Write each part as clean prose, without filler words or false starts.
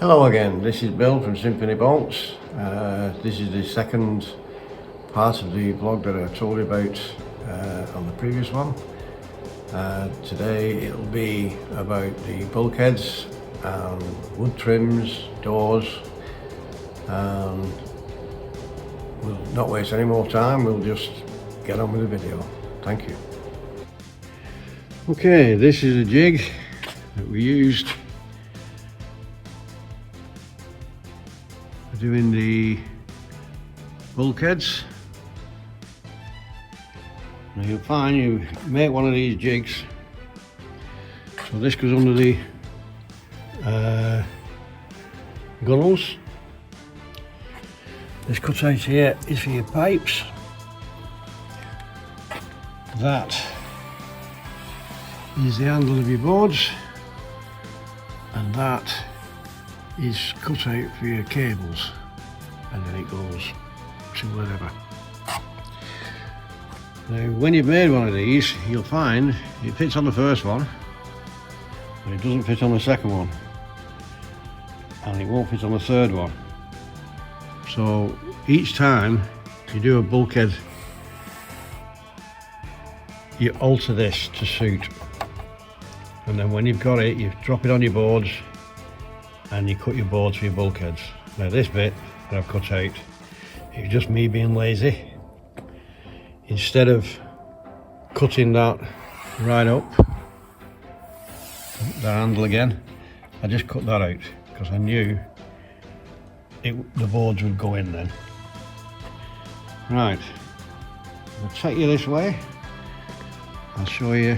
Hello again, this is Bill from Symphony Boats. This is the second part of the vlog that I told you about on the previous one. Today it'll be about the bulkheads and wood trims, doors, and we'll not waste any more time, we'll just get on with the video. Thank you. Okay, this is a jig that we used doing the bulkheads. Now you'll find you make one of these jigs, so this goes under the gunnels. This cutout here is for your pipes. That is the handle of your boards, and that is cut out for your cables, and then it goes to wherever. Now when you've made one of these, you'll find it fits on the first one but it doesn't fit on the second one, and it won't fit on the third one. So each time you do a bulkhead, you alter this to suit, and then when you've got it, you drop it on your boards and you cut your boards for your bulkheads. Now this bit that I've cut out, it's just me being lazy. Instead of cutting that right up, the handle again, I just cut that out because I knew the boards would go in then. Right, I'll take you this way. I'll show you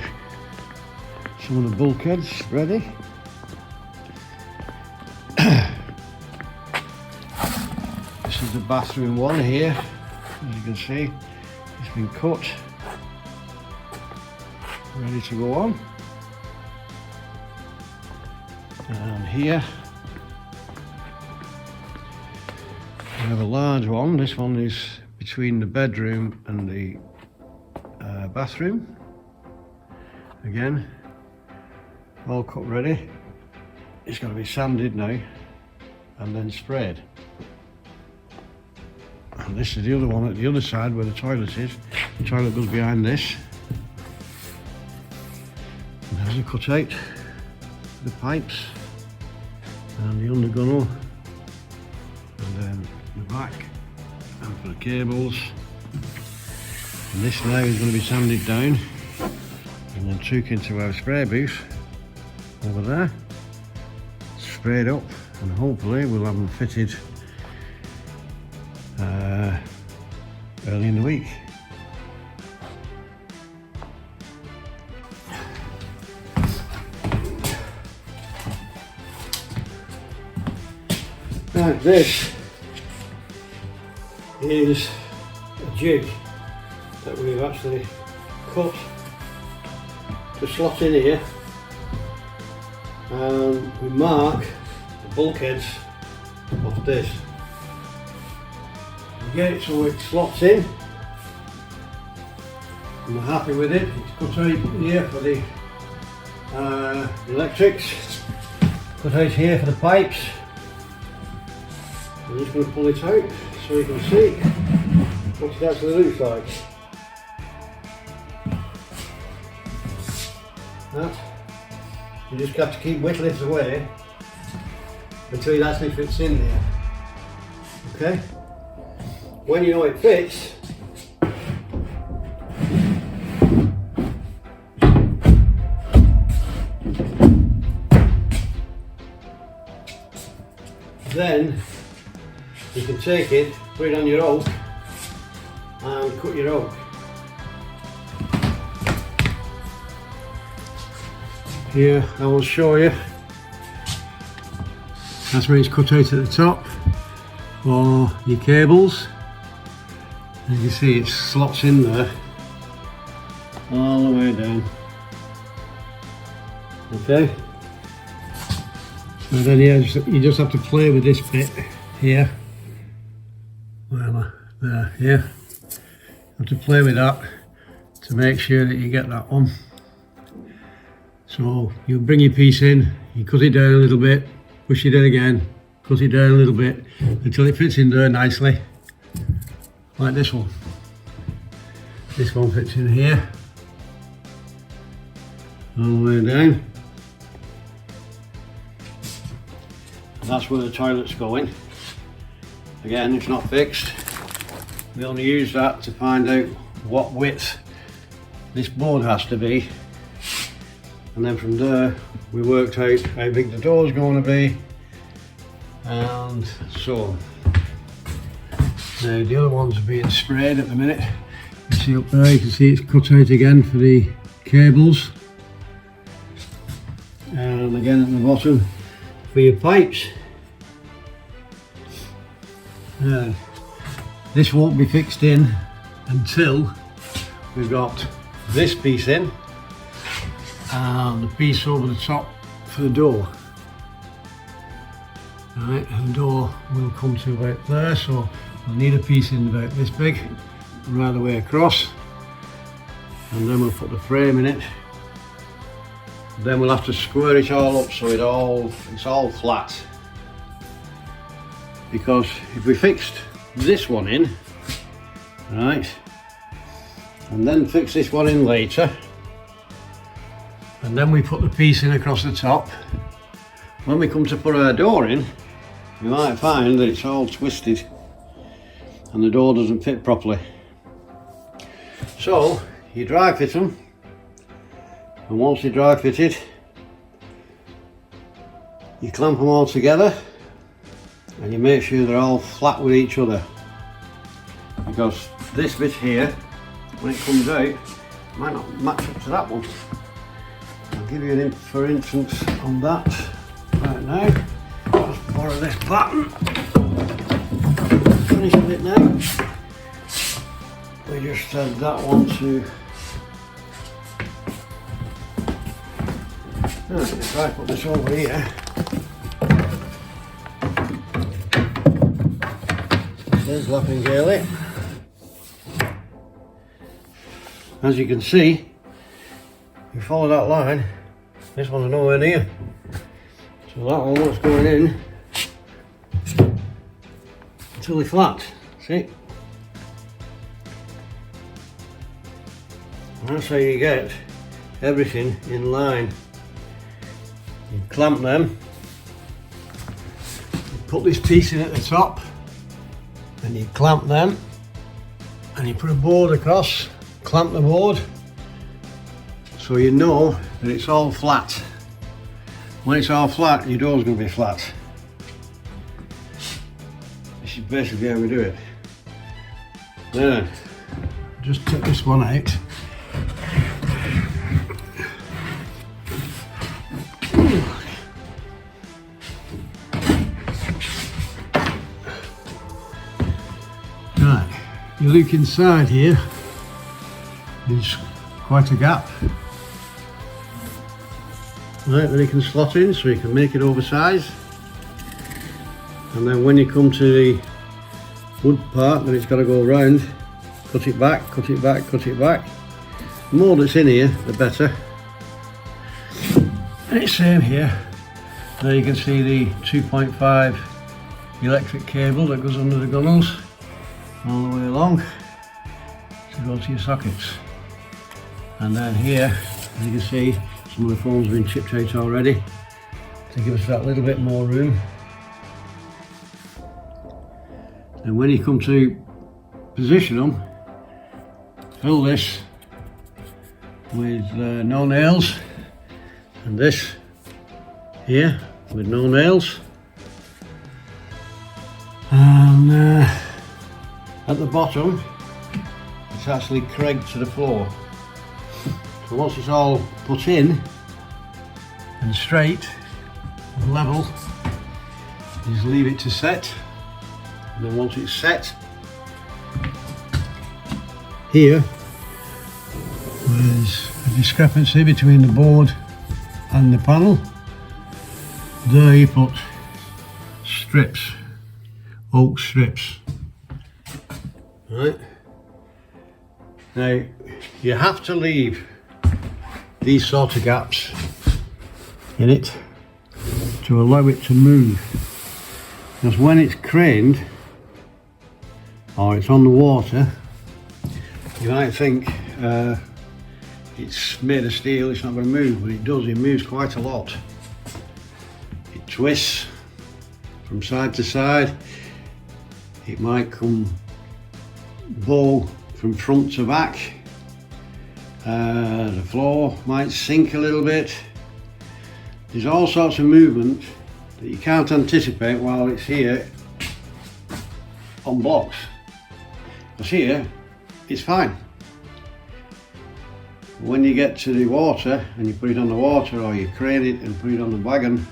some of the bulkheads ready. This is the bathroom one here. As you can see, it's been cut, ready to go on. And here we have a large one. This one is between the bedroom and the bathroom. Again, all cut ready. It's going to be sanded now and then sprayed. And this is the other one at the other side where the toilet is. The toilet goes behind this. And there's a cutout for the pipes and the undergunnel, and then the back and for the cables. And this now is going to be sanded down and then took into our spray booth over there, sprayed up, and hopefully we'll have them fitted early in the week. Now this is a jig that we've actually cut to slot in here, and we mark the bulkheads off this. We get it so it slots in, and we're happy with it. It's cut out here for the electrics, cut out here for the pipes. I'm just going to pull it out so you can see what it actually looks like. That, you just have to keep whittling it away until it actually fits in there. Okay? When you know it fits, then you can take it, put it on your oak and cut your oak. Here I will show you. That's where it's cut out at the top for your cables. As you see, it slots in there all the way down. Okay. So then you just have to play with this bit here. Well, there, here. You have to play with that to make sure that you get that one. So you bring your piece in, you cut it down a little bit, push it in again, cut it down a little bit until it fits in there nicely, like this one. This one fits in here, all the way down. And that's where the toilet's going. Again, it's not fixed. We only use that to find out what width this board has to be. And then from there, we worked out how big the door's going to be, and so on. Now the other ones are being sprayed at the minute. You see up there, you can see it's cut out again for the cables. And again at the bottom for your pipes. Now, this won't be fixed in until we've got this piece in and the piece over the top for the door. Right, and the door will come to about there, so we'll need a piece in about this big, right the way across, and then we'll put the frame in it. Then we'll have to square it all up so it's all flat. Because if we fixed this one in, right, and then fix this one in later, and then we put the piece in across the top, when we come to put our door in, we might find that it's all twisted and the door doesn't fit properly. So you dry fit them, and once they're dry fitted, you clamp them all together and you make sure they're all flat with each other, because this bit here, when it comes out, might not match up to that one. I'll give you for instance on that right now. Just borrow this pattern. Finish with it now. We just add that one to. Right, if I put this over here, there's Laughing Gailey. As you can see, you follow that line, this one's nowhere near. So that one was going in until they're flat, see? And that's how you get everything in line. You clamp them, you put this piece in at the top, and you clamp them, and you put a board across, clamp the board, so you know that it's all flat. When it's all flat, your door's going to be flat. This is basically how we do it. Then, just take this one out. Right, you look inside here, there's quite a gap. Right, then you can slot in so you can make it oversized. And then when you come to the wood part, then it's got to go round, cut it back, cut it back, cut it back. The more that's in here, the better. And it's same here. There you can see the 2.5 electric cable that goes under the gunnels all the way along to go to your sockets. And then here, as you can see, some of the foam's been chipped out already to give us that little bit more room. And when you come to position them, fill this with no nails, and this here with no nails, and at the bottom it's actually cragged to the floor. So once it's all put in and straight and level, you just leave it to set. And then once it's set, here there's a discrepancy between the board and the panel. There you put strips, oak strips. Right. Now you have to leave these sort of gaps in it, to allow it to move, because when it's craned or it's on the water, you might think it's made of steel, it's not going to move, but it does. It moves quite a lot. It twists from side to side. It might come bow from front to back. The floor might sink a little bit. There's all sorts of movement that you can't anticipate while it's here on blocks. Because here, it's fine. When you get to the water and you put it on the water, or you crane it and put it on the wagon,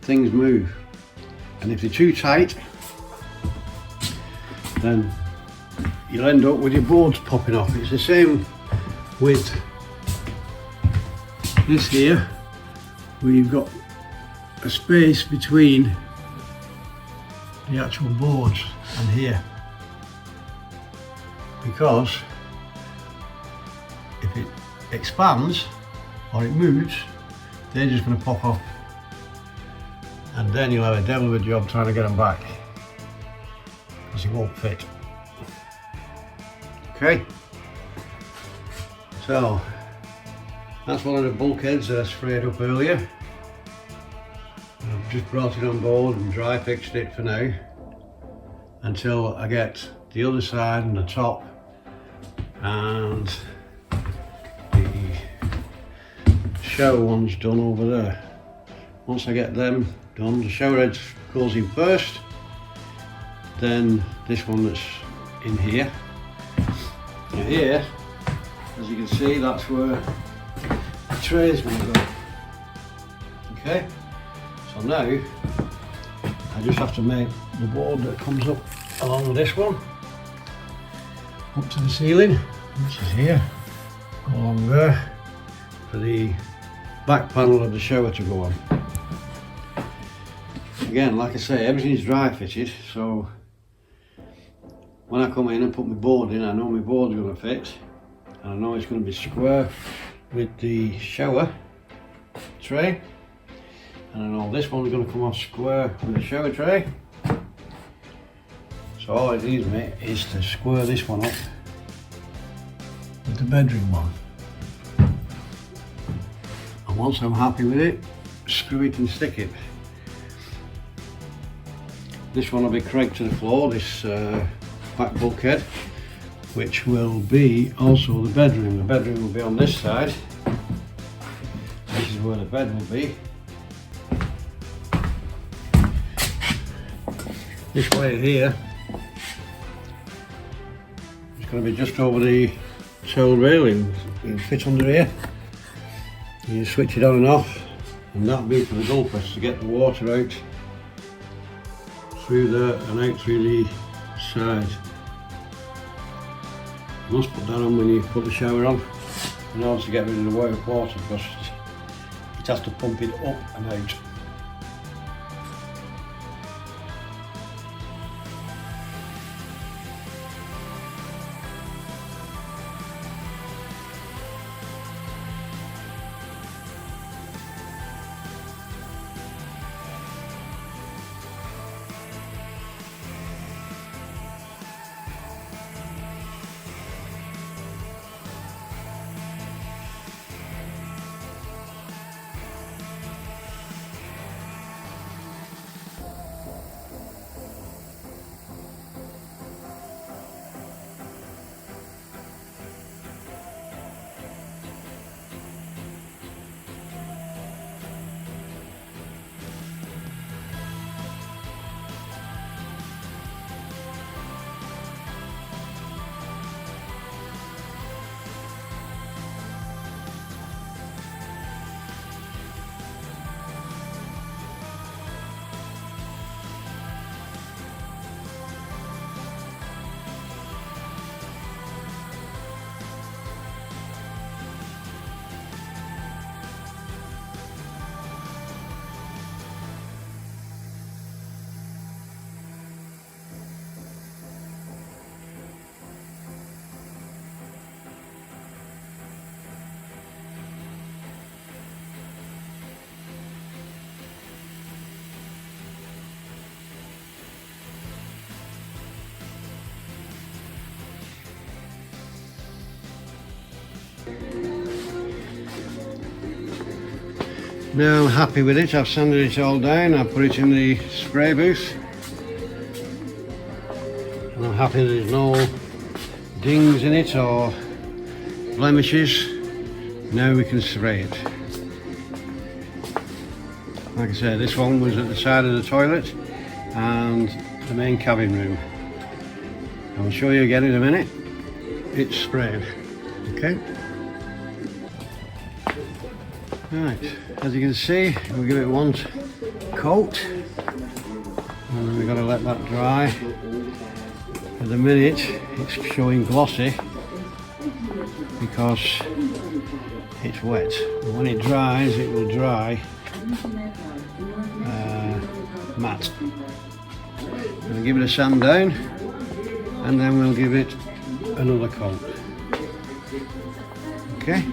things move. And if they're too tight, then you'll end up with your boards popping off. It's the same with this here, where you've got a space between the actual boards and here, because if it expands or it moves, they're just going to pop off, and then you'll have a devil of a job trying to get them back, because it won't fit. Okay, so that's one of the bulkheads that I sprayed up earlier. I've just brought it on board and dry fixed it for now, until I get the other side and the top and the shower ones done over there. Once I get them done, the shower head goes in first, then this one that's in here. Now here, as you can see, that's where the tray is going to go. Okay, so now I just have to make the board that comes up along with this one up to the ceiling, which is here, go along there for the back panel of the shower to go on. Again, like I say, everything's dry fitted, so when I come in and put my board in, I know my board's going to fit, and I know it's going to be square with the shower tray, and I know this one's going to come off square with the shower tray. So all it needs, mate, is to square this one up with the bedroom one. And once I'm happy with it, screw it and stick it. This one will be cranked to the floor, this back bulkhead, which will be also the bedroom. The bedroom will be on this side. This is where the bed will be. This way here, it's going to be just over the tail railing. You can fit under here. You switch it on and off, and that'll be for the gulpers to get the water out through there and out through the side. You must put that on when you put the shower on, in order to get rid of the water, because it has to pump it up and out. Now I'm happy with it. I've sanded it all down. I've put it in the spray booth, and I'm happy there's no dings in it or blemishes. Now we can spray it. Like I said, this one was at the side of the toilet and the main cabin room. I'll show you again in a minute. It's sprayed. Okay. Right, as you can see, we'll give it one coat and then we've got to let that dry. At the minute it's showing glossy because it's wet. And when it dries, it will dry matte. We'll give it a sand down and then we'll give it another coat. Okay.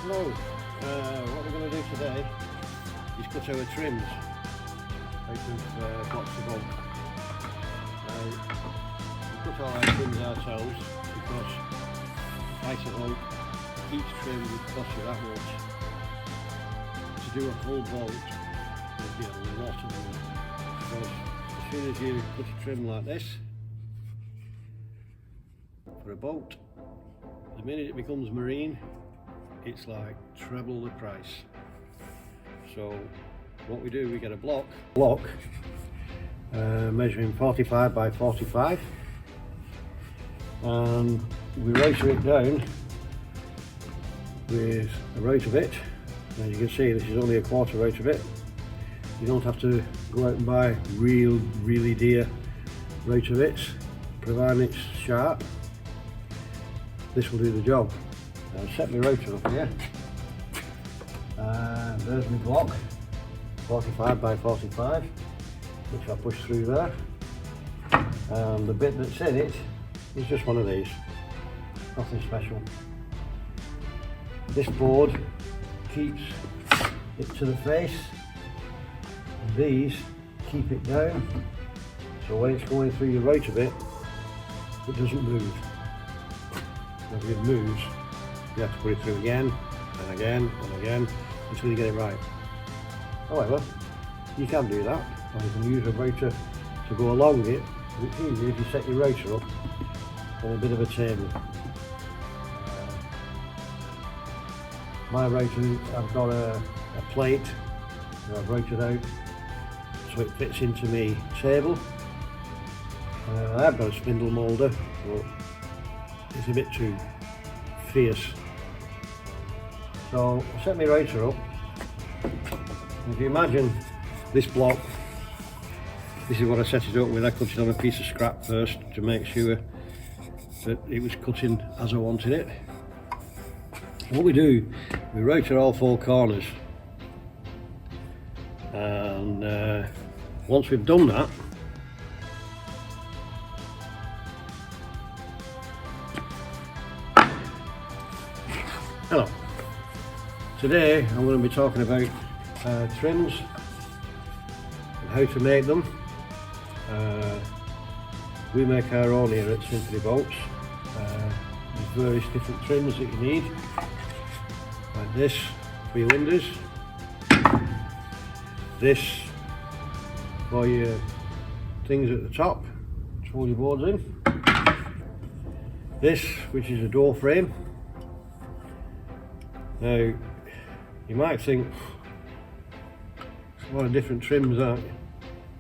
Hello, what we're going to do today is cut our trims out of blocks of oak. We cut all our trims ourselves because price of oak, each trim would cost you that much. To do a full bolt would be a lot of money, because as soon as you cut a trim like this for a boat, the minute it becomes marine, it's like treble the price. So what we do, we get a block measuring 45 by 45 and we rotor it down with a rotor bit As you can see, this is only a quarter rotor bit. You don't have to go out and buy really dear rotor bits, providing it's sharp. This will do the job. I'll set my rotor up here. There's my block, 45 by 45, which I push through there. And the bit that's in it is just one of these, nothing special. This board keeps it to the face, and these keep it down, so when it's going through your rotor bit, it doesn't move. If it moves, you have to put it through again and again and again until you get it right. However, you can do that, or you can use a rotor to go along it. It's easy if you set your rotor up on a bit of a table. My rotor, I've got a plate that I've rotored out so it fits into my table. I've got a spindle moulder, but it's a bit too fierce. So I'll set my rotor up. If you imagine this block, this is what I set it up with. I cut it on a piece of scrap first to make sure that it was cutting as I wanted it. What we do, we rotor all four corners, and once we've done that, hello. Today I'm going to be talking about trims and how to make them. We make our own here at Symphony Boats. There's various different trims that you need, like this for your windows, this for your things at the top to hold your boards in, this which is a door frame. Now you might think, a lot of different trims, aren't you?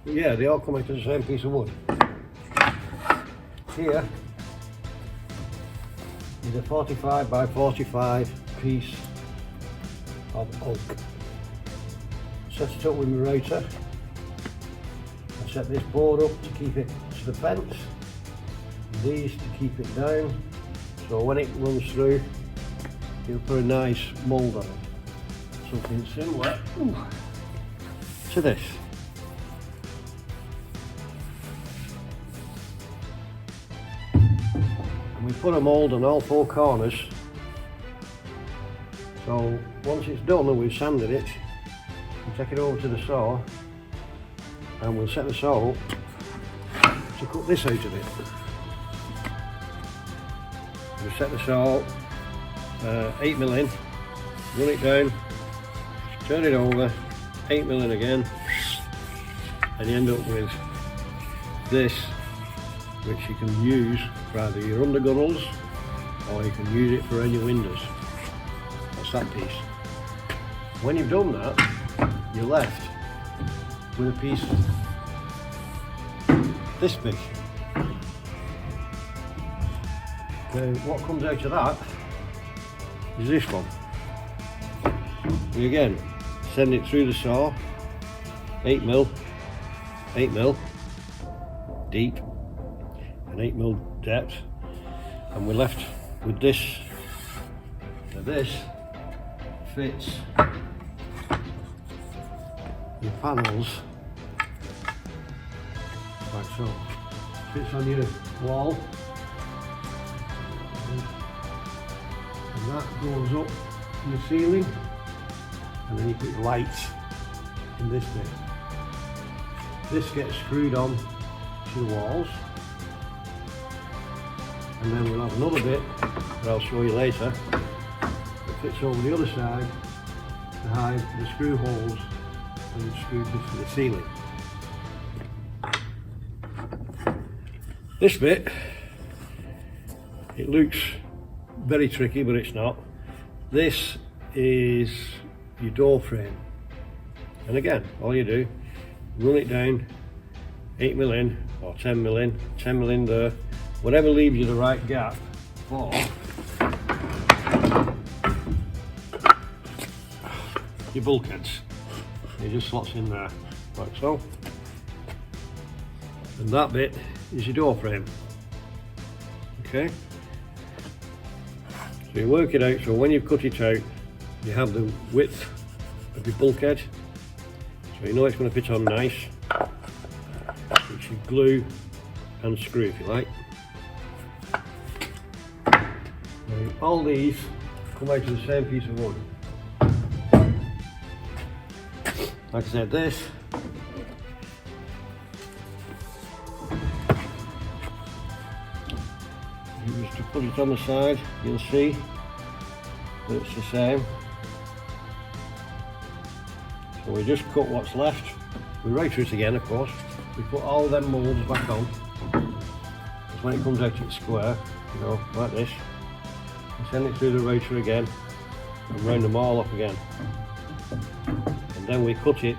But yeah, they all come out of the same piece of wood. Here is a 45 by 45 piece of oak. Set it up with my rotor. I set this board up to keep it to the fence, these to keep it down, so when it runs through you'll put a nice mould on it. Something similar to this. And we put a mould on all four corners, so once it's done and we've sanded it, we'll take it over to the saw and we'll set the saw up to cut this out of it. We'll set the saw 8mm in, run it down, turn it over, 8mm in again, and you end up with this, which you can use for either your undergunnels or you can use it for any windows. That's that piece. When you've done that, you're left with a piece this big. Now what comes out of that is this one. And again, send it through the saw, 8mm, 8mm deep and 8mm depth, and we're left with this. Now this fits your panels like so. Fits on your wall, and that goes up to the ceiling, and then you put lights in this bit. This gets screwed on to the walls, and then we'll have another bit that I'll show you later that fits over the other side to hide the screw holes and the screw bits for the ceiling. This bit, it looks very tricky, but it's not. This is your door frame, and again, all you do, run it down, 8mm in or 10mm in, 10mm in there, whatever leaves you the right gap for your bulkheads. It just slots in there, like so. And that bit is your door frame. Okay? So you work it out, so when you've cut it out, you have the width of your bulkhead. So you know it's going to fit on nice. Which you glue and screw if you like. Now, all these come out of the same piece of wood. Like I said, this you just to put it on the side, you'll see that it's the same. So we just cut what's left. We router it again, of course. We put all them moulds back on. Because when it comes out it's square, you know, like this. We send it through the router again and round them all up again. And then we cut it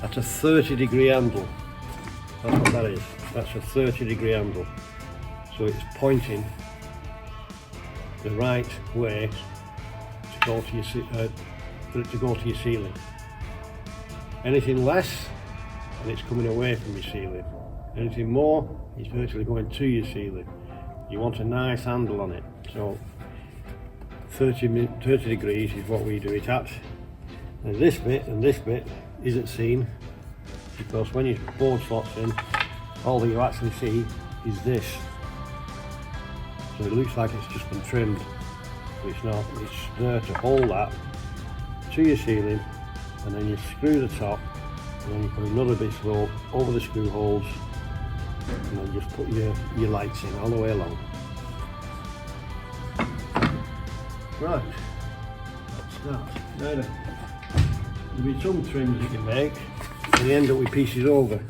at a 30-degree angle. That's what that is. That's a 30-degree angle. So it's pointing the right way to go to your for it to go to your ceiling. Anything less, and it's coming away from your ceiling. Anything more, it's virtually going to your ceiling. You want a nice handle on it. So 30 degrees is what we do it at. And this bit isn't seen because when your board slots in, all that you actually see is this. So it looks like it's just been trimmed, but it's not. It's there to hold that to your ceiling, and then you screw the top, and then you put another bit slope over the screw holes, and then just put your lights in all the way along. Right, that's that. Now then, there'll be some trims you can make, and you end up with pieces over,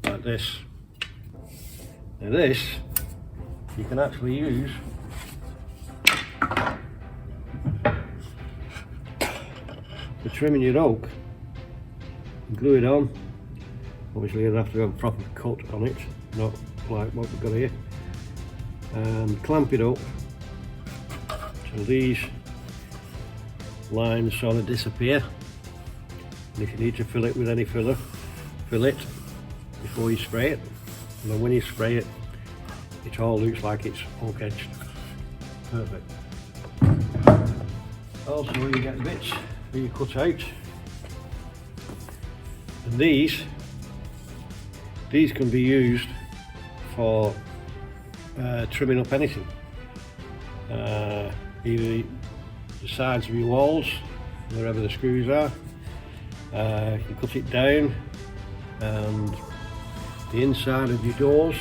like this. Now this, you can actually use for trimming your oak. Glue it on. Obviously you'll have to have a proper cut on it, not like what we've got here. And clamp it up so these lines sort of disappear. And if you need to fill it with any filler, fill it before you spray it. And then when you spray it, it all looks like it's oak edged. Perfect. Also you get bits that you cut out. And these can be used for trimming up anything. Either the sides of your walls, wherever the screws are. You can cut it down, and the inside of your doors,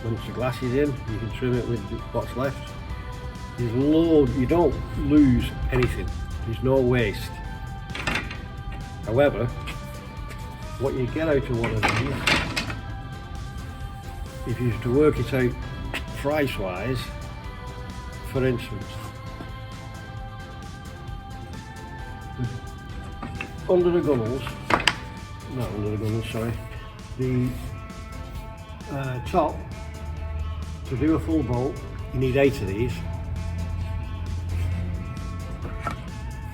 once the glass is in, you can trim it with what's left. There's loads, you don't lose anything, there's no waste. However, what you get out of one of these, if you were to work it out price wise, for instance, under the gunnels, not under the gunnels, sorry, the top, to do a full bolt, you need 8 of these.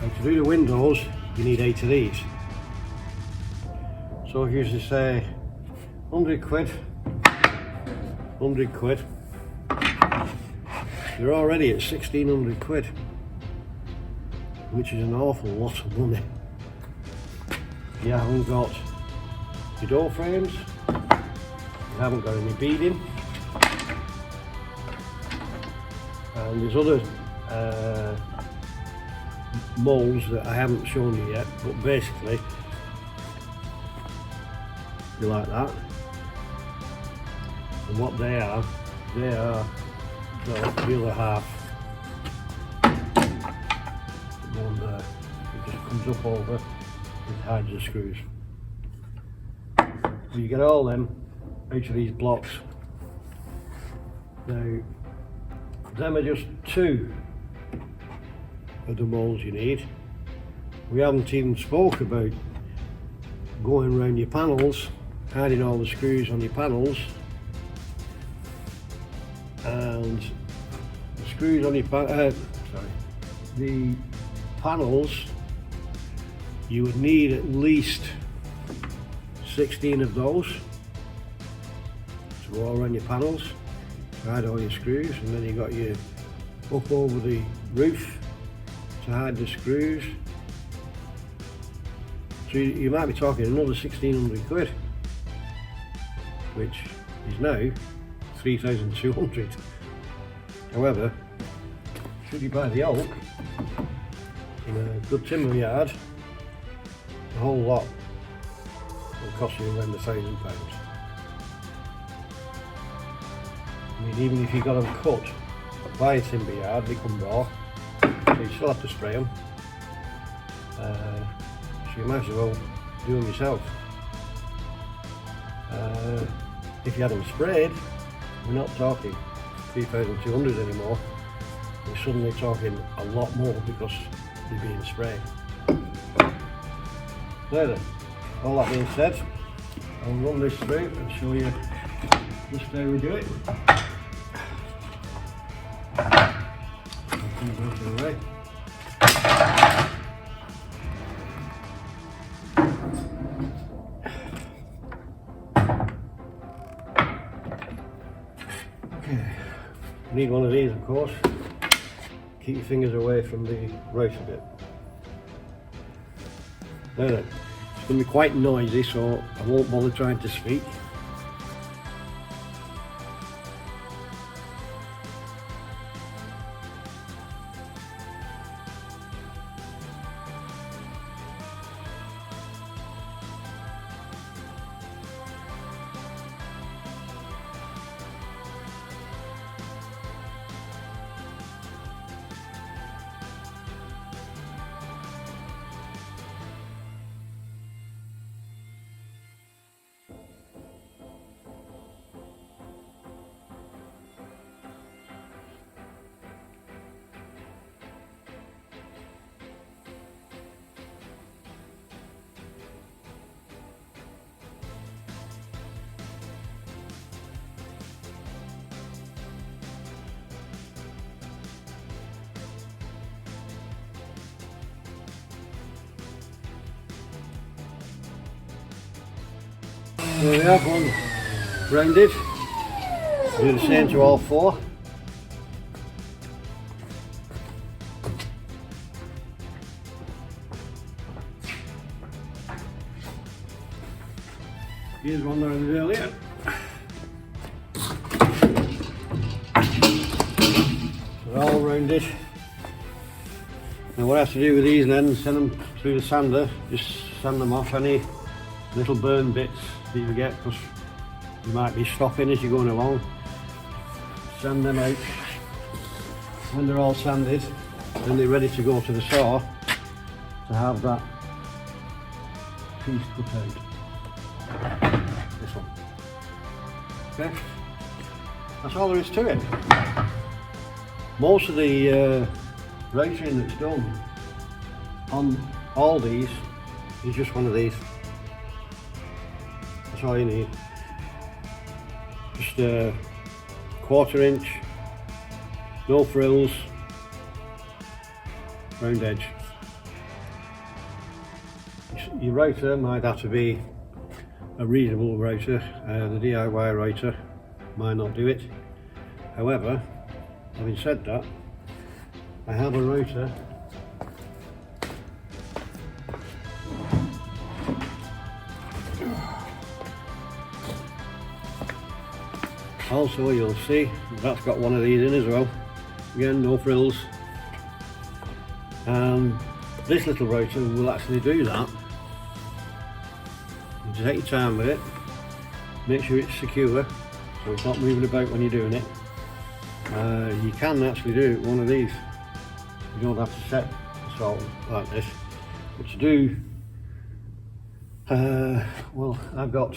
And to do the windows, you need 8 of these. So if you used to say 100 quid, 100 quid, you're already at 1600 quid, which is an awful lot of money. You haven't got your door frames, you haven't got any beading, and there's other moulds that I haven't shown you yet, but basically you like that. And what they are the other half. The one there, it just comes up over, it hides the screws. So you get all them out of these blocks. Now, them are just 2 of the moulds you need. We haven't even spoke about going around your panels, hiding all the screws on your panels, and the screws on your the panels, you would need at least 16 of those to go all around your panels, to hide all your screws, and then you got your up over the roof to hide the screws. So you might be talking another 1,600 quid, which is now 3,200. However, should you buy the oak in a good timber yard, the whole lot will cost you around £1,000. I mean, even if you got them cut by a timber yard, they come raw, so you still have to spray them. So you might as well do them yourself. If you had them sprayed, we're not talking 3,200 anymore. We're suddenly talking a lot more because they're being sprayed. There then, all that being said, I'll run this through and show you just how we do it. Away. Okay, need one of these, of course. Keep your fingers away from the router bit. There then. It's going to be quite noisy, so I won't bother trying to speak. There we have one rounded. Do the same to all four. Here's one that I did earlier. They're all rounded. Now what I have to do with these then, send them through the sander, just sand them off any little burn bits that you get, because you might be stopping as you're going along. Sand them out. When they're all sanded, then they're ready to go to the saw to have that piece cut out. This one. Okay? That's all there is to it. Most of the routing that's done on all these is just one of these. That's all you need. Just a 1/4 inch, no frills, round edge. Your router might have to be a reasonable router. The DIY router might not do it. However, having said that, I have a router also. You'll see that's got one of these in as well. Again, no frills. And this little router will actually do that. You take your time with it, make sure it's secure so it's not moving about when you're doing it. You can actually do it with one of these. You don't have to set the salt like this. But to do, well, I've got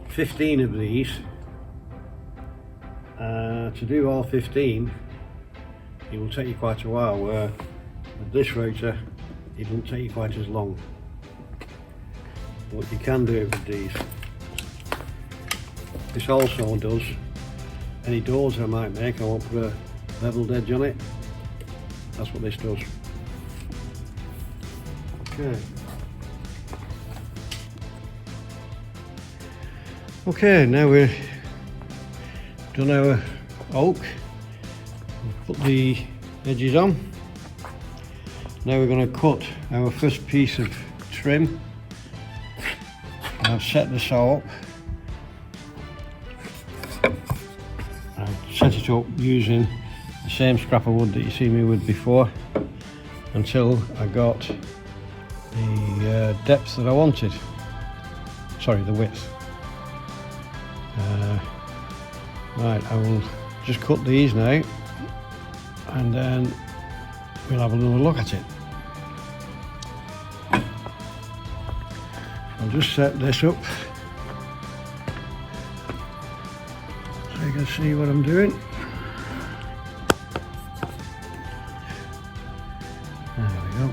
15 of these. To do all 15, it will take you quite a while, where with this router it won't take you quite as long. But you can do it with these. This also does any doors I might make. I won't put a beveled edge on it. That's what this does. Okay. Okay, now we're done our oak. Put the edges on. Now we're going to cut our first piece of trim. I've set the saw up. I've set it up using the same scrap of wood that you see me with before until I got the depth that I wanted. Sorry, the width. Right, I will just cut these now and then we'll have another look at it. I'll just set this up so you can see what I'm doing. There we go.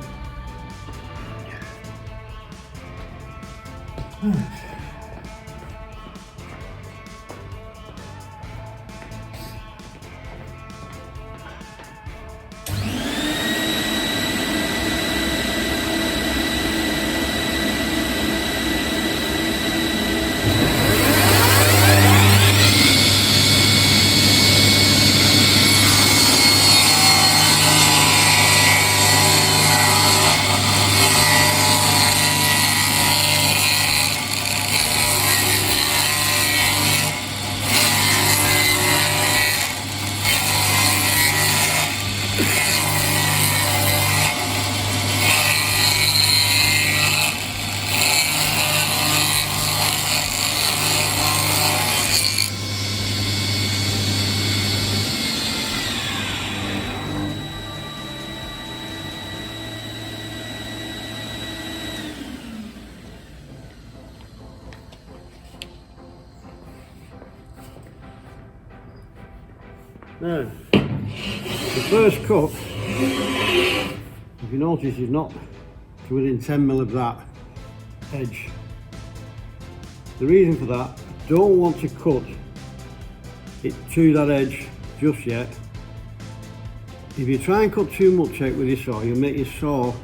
Now, the first cut, if you notice, is not to within 10mm of that edge. The reason for that, I don't want to cut it to that edge just yet. If you try and cut too much out with your saw, you'll make your saw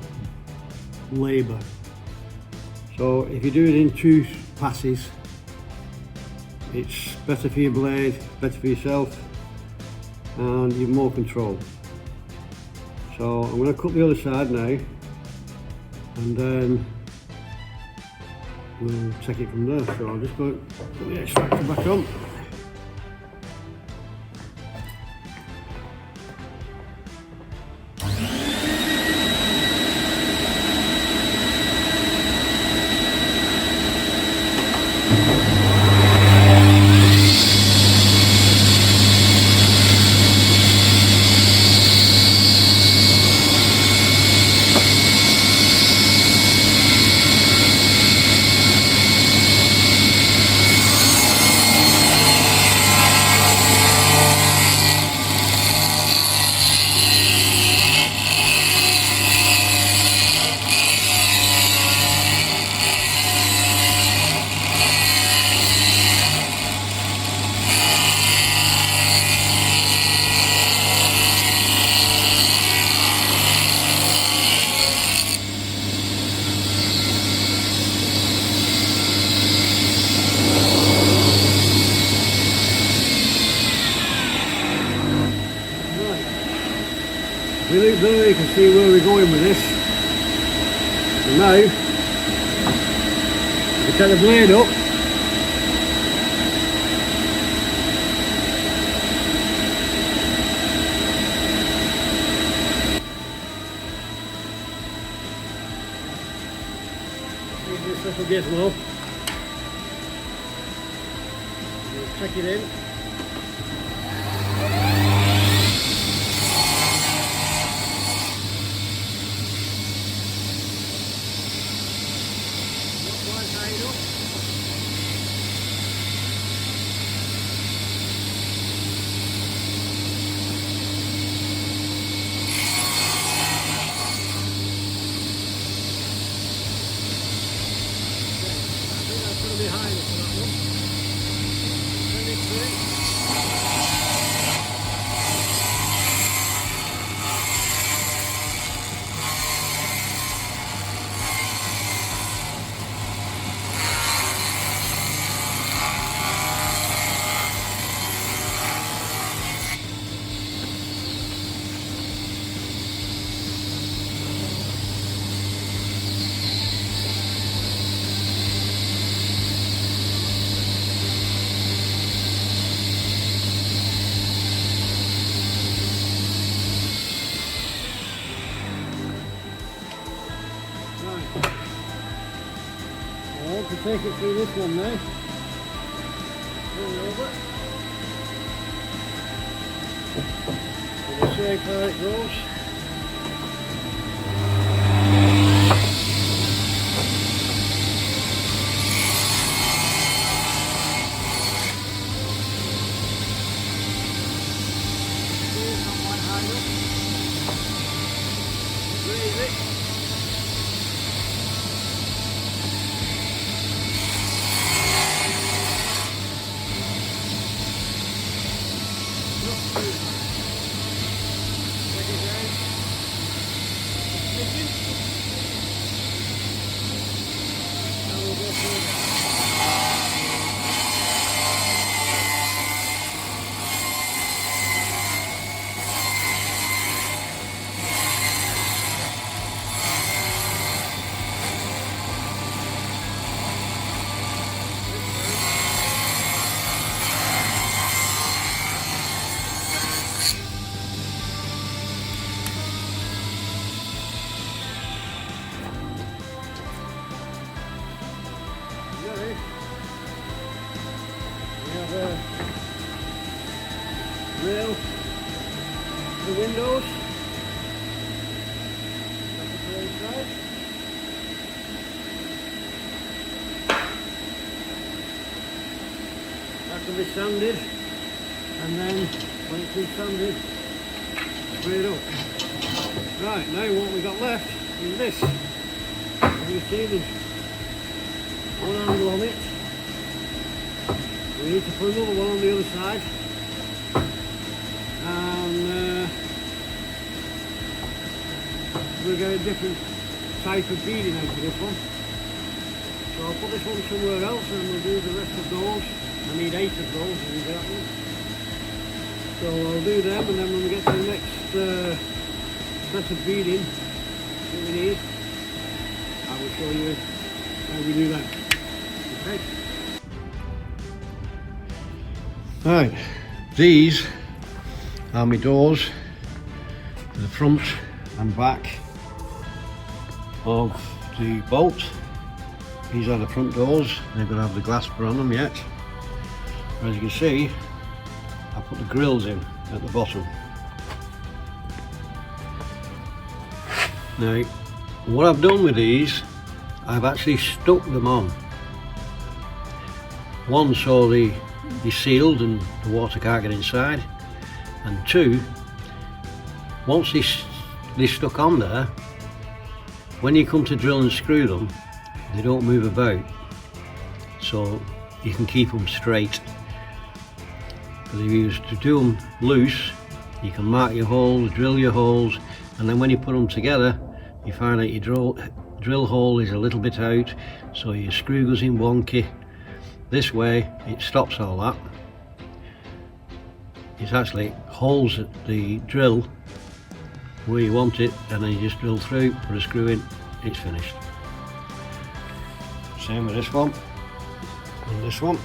labour. So if you do it in 2 passes, it's better for your blade, better for yourself, and you've more control. So I'm going to cut the other side now and then we'll take it from there. So I'll just put the extractor back on. There you can see where we're going with this. And now, we take the blade up. This little gizmo. We'll take it in. Behind it for that one. Then it's in. I want to take it through this one now. Turn it over. We'll see how far it goes. Rail, the windows, inside. That can be sanded, and then when it's been sanded, spray it up. Right, now what we got left is this. As you see, there's one handle on it. We need to put another one on the other side. And we'll get a different type of beading out of this one. So I'll put this one somewhere else and we'll do the rest of those. I need 8 of those to do that one. So I'll do them, and then when we get to the next set of beading that we need, I will show you how we do that. Okay? Right, these are my doors to the front and back of the boat. These are the front doors. They're going to have the glass put on them yet. As you can see, I put the grills in at the bottom. Now, what I've done with these, I've actually stuck them on. One, so they're sealed and the water can't get inside. And 2, once they're stuck on there, when you come to drill and screw them, they don't move about, so you can keep them straight. Because if you use to do them loose, you can mark your holes, drill your holes, and then when you put them together, you find that your drill hole is a little bit out, so your screw goes in wonky. This way, it stops all that. It actually holes the drill where you want it, and then you just drill through, put a screw in, it's finished. Same with this one and this one.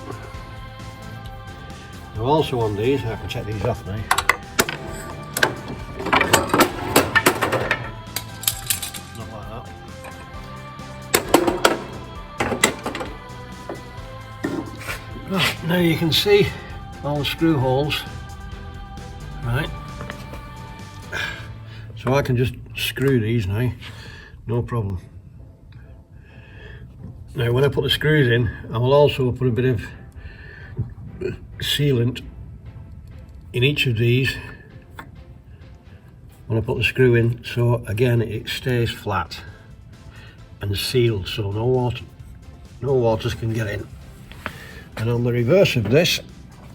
Now also on these, I can take these off now. Not like that. Right, now you can see all the screw holes. Right, so I can just screw these now, no problem. Now when I put the screws in, I will also put a bit of sealant in each of these when I put the screw in, so again it stays flat and sealed, so no waters can get in. And on the reverse of this,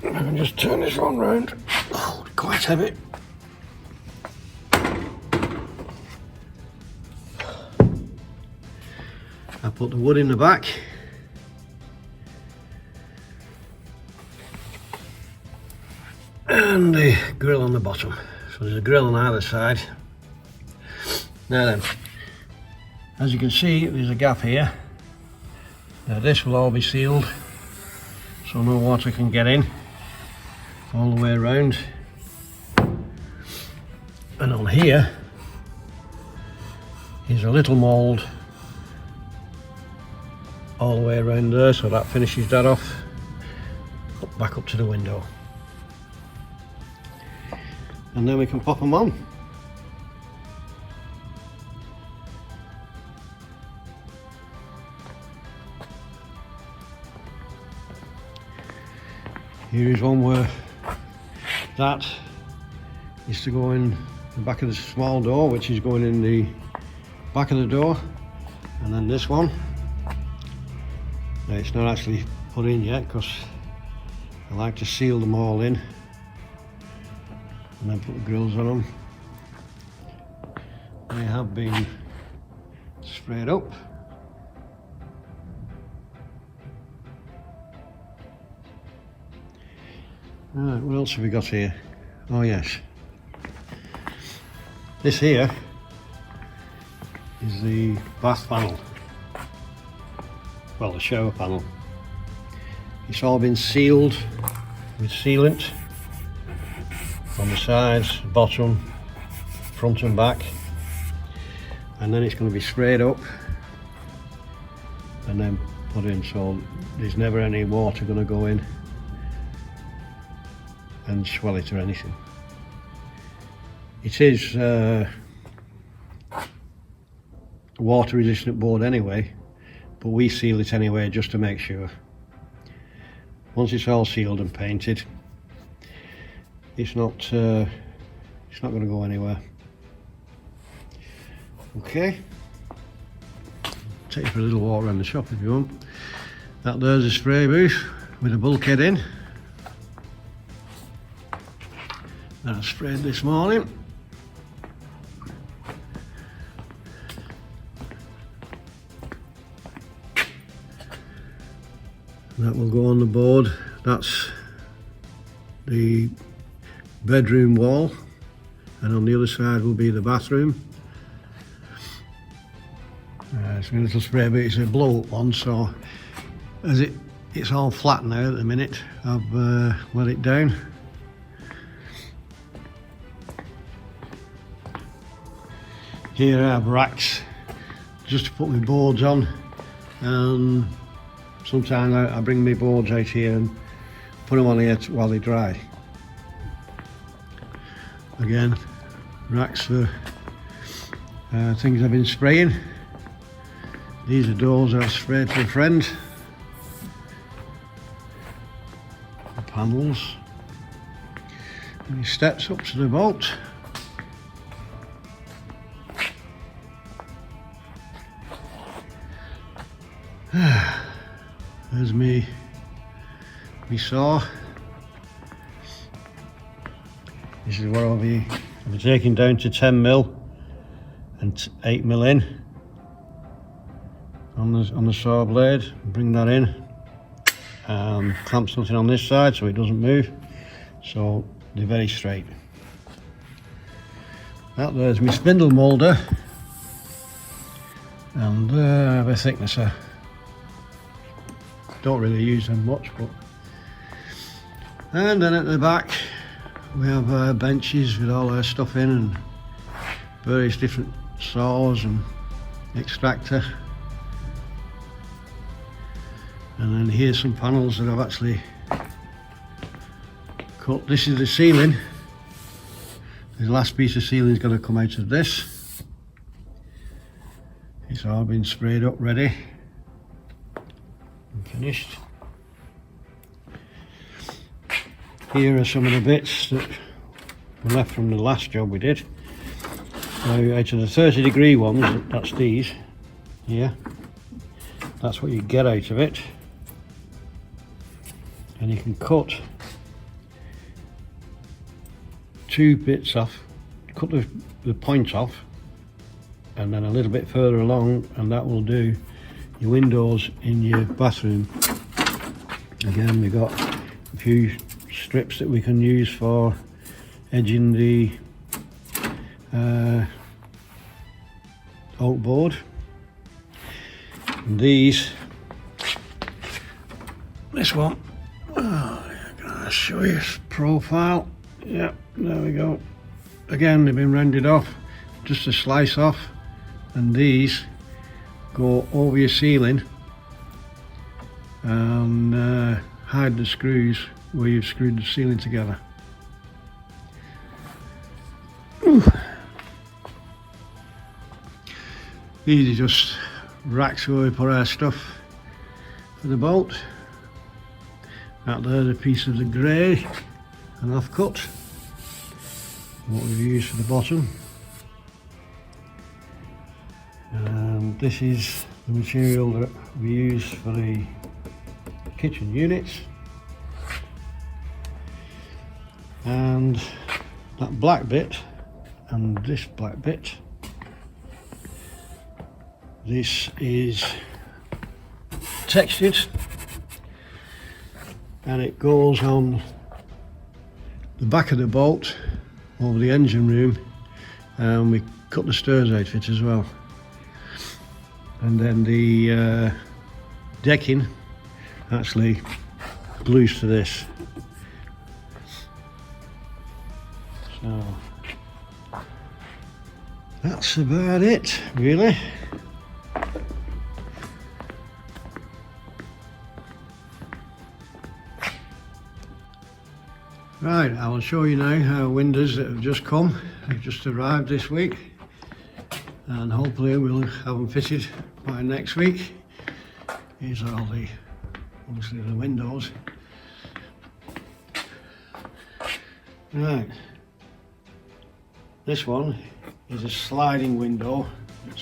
I can just turn this one round. Oh, quite heavy. I put the wood in the back. And the grill on the bottom. So there's a grill on either side. Now then, as you can see, there's a gap here. Now this will all be sealed, so no water can get in all the way around. And on here is a little mould all the way around there, so that finishes that off. Back up to the window, and then we can pop them on. Here is one where that is to go in the back of the small door, which is going in the back of the door, and then this one, now it's not actually put in yet because I like to seal them all in and then put the grills on them. They have been sprayed up. Right, what else have we got here? Oh yes, this here is the bath panel, well, the shower panel. It's all been sealed with sealant on the sides, bottom, front and back, and then it's going to be sprayed up and then put in, so there's never any water going to go in and swell it or anything. It is water resistant board anyway, but we seal it anyway just to make sure. Once it's all sealed and painted, it's not going to go anywhere. Okay, take you for a little walk around the shop if you want. That there's a spray booth with a bulkhead in. That I sprayed this morning. That will go on the board. That's the bedroom wall, and on the other side will be the bathroom. It's a little spray, but it's a blow up one, so as it's all flat now at the minute, I've let it down. Here I have racks just to put my boards on, and sometimes I bring my boards out here and put them on here while they dry. Again, racks for things I've been spraying. These are doors I've sprayed for a friend. The panels. And he steps up to the boat. There's me saw. This is what I'll be taking down to 10mm and 8mm in on the saw blade. Bring that in, clamp something on this side so it doesn't move, so they're very straight. That there's my spindle moulder, and I have a thicknesser. Don't really use them much, but. And then at the back we have benches with all our stuff in and various different saws and extractor. And then here's some panels that I've actually cut. This is the ceiling. The last piece of ceiling is going to come out of this. It's all been sprayed up ready and finished. Here are some of the bits that were left from the last job we did. Now, out of the 30-degree ones, that's these here. That's what you get out of it. And you can cut two bits off, cut the point off, and then a little bit further along, and that will do your windows in your bathroom. Again, we've got a few strips that we can use for edging the oak board. And this one, can I show you profile? Yeah, there we go. Again, they've been rounded off, just a slice off, and these go over your ceiling and hide the screws where you've screwed the ceiling together. Ooh. These are just racks where we put our stuff for the boat. That there's a piece of the grey, an offcut, what we've used for the bottom. And this is the material that we use for the kitchen units. And that black bit and this black bit, this is textured and it goes on the back of the boat over the engine room, and we cut the stairs outfit as well. And then the decking actually glues to this. So that's about it, really. Right, I will show you now our windows that have just come. They've just arrived this week, and hopefully we'll have them fitted by next week. These are all the, obviously, the windows. Right, this one is a sliding window that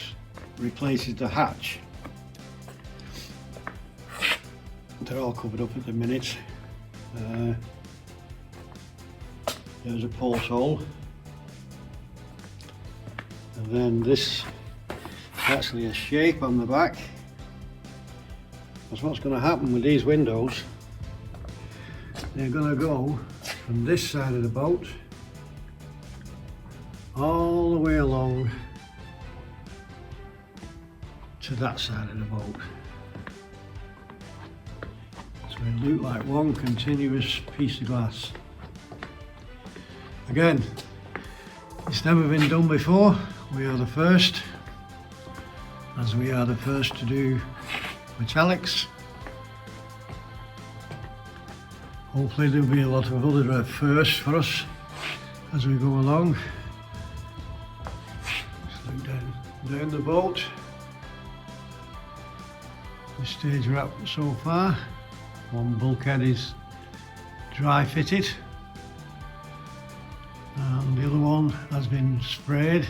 replaces the hatch. They're all covered up at the minute. There's a porthole, and then this is actually a shape on the back. That's what's going to happen with these windows. They're going to go from this side of the boat all the way along to that side of the boat. So it looks like one continuous piece of glass. Again, it's never been done before. We are the first, as we are the first to do metallics. Hopefully there'll be a lot of other firsts for us as we go along. Just look down the boat. The stage we're at so far. One bulkhead is dry fitted, and the other one has been sprayed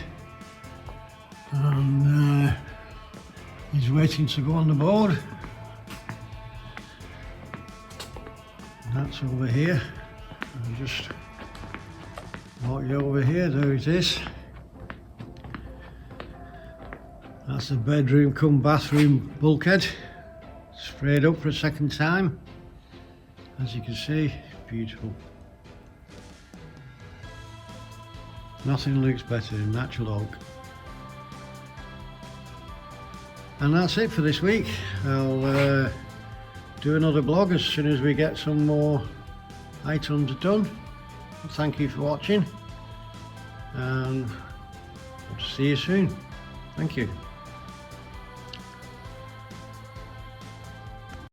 and is waiting to go on the board. And that's over here. I'll just walk you over here. There it is. That's the bedroom cum bathroom bulkhead, sprayed up for a second time. As you can see, beautiful. Nothing looks better than natural oak. And that's it for this week. I'll do another blog as soon as we get some more items done. Thank you for watching, and hope to see you soon. Thank you.